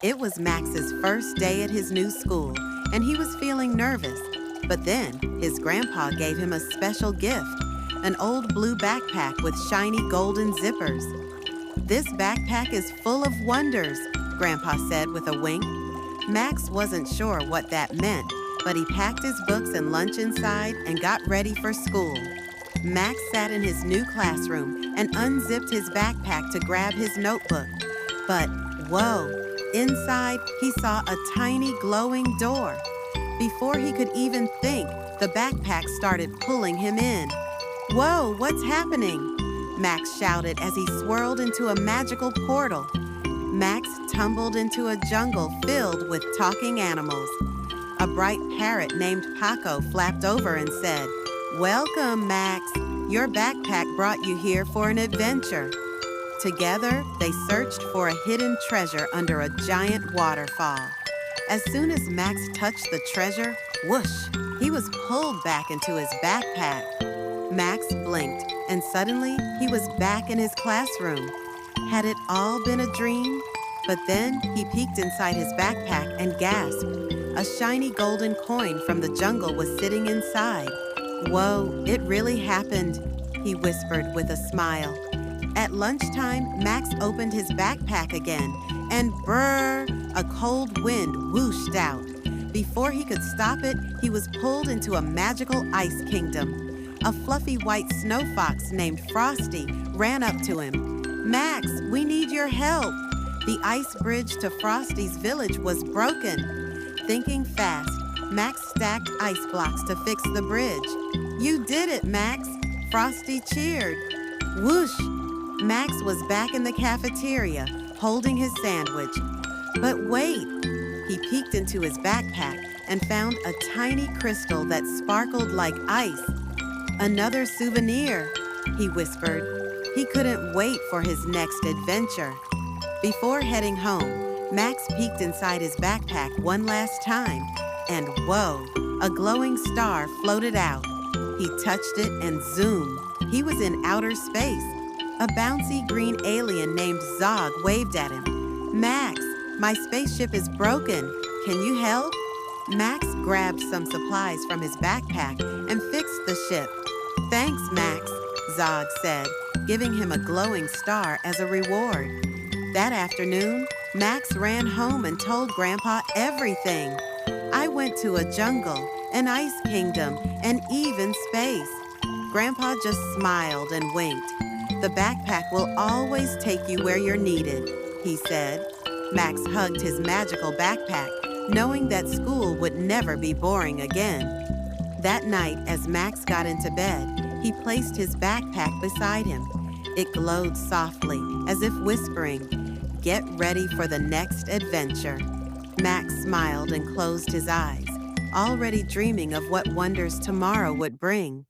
It was Max's first day at his new school, and he was feeling nervous. But then, his grandpa gave him a special gift, an old blue backpack with shiny golden zippers. "This backpack is full of wonders," Grandpa said with a wink. Max wasn't sure what that meant, but he packed his books and lunch inside and got ready for school. Max sat in his new classroom and unzipped his backpack to grab his notebook. But, whoa, inside he saw a tiny glowing door. Before he could even think, the backpack started pulling him in. "Whoa, what's happening?" Max shouted as he swirled into a magical portal. Max tumbled into a jungle filled with talking animals. A bright parrot named Paco flapped over and said, "Welcome, Max. Your backpack brought you here for an adventure." Together, they searched for a hidden treasure under a giant waterfall. As soon as Max touched the treasure, whoosh, he was pulled back into his backpack. Max blinked, and suddenly he was back in his classroom. Had it all been a dream? But then he peeked inside his backpack and gasped. A shiny golden coin from the jungle was sitting inside. "Whoa, it really happened," he whispered with a smile. At lunchtime, Max opened his backpack again, and brrr, a cold wind whooshed out. Before he could stop it, he was pulled into a magical ice kingdom. A fluffy white snow fox named Frosty ran up to him. "Max, we need your help." The ice bridge to Frosty's village was broken. Thinking fast, Max stacked ice blocks to fix the bridge. "You did it, Max!" Frosty cheered. Whoosh! Max was back in the cafeteria, holding his sandwich. But wait! He peeked into his backpack and found a tiny crystal that sparkled like ice. "Another souvenir," he whispered. He couldn't wait for his next adventure. Before heading home, Max peeked inside his backpack one last time, and whoa, a glowing star floated out. He touched it and zoom, he was in outer space. A bouncy green alien named Zog waved at him. "Max, my spaceship is broken. Can you help?" Max grabbed some supplies from his backpack and fixed the ship. "Thanks, Max," Zog said, giving him a glowing star as a reward. That afternoon, Max ran home and told Grandpa everything. "I went to a jungle, an ice kingdom, and even space." Grandpa just smiled and winked. "The backpack will always take you where you're needed," he said. Max hugged his magical backpack, knowing that school would never be boring again. That night, as Max got into bed, he placed his backpack beside him. It glowed softly, as if whispering, "Get ready for the next adventure." Max smiled and closed his eyes, already dreaming of what wonders tomorrow would bring.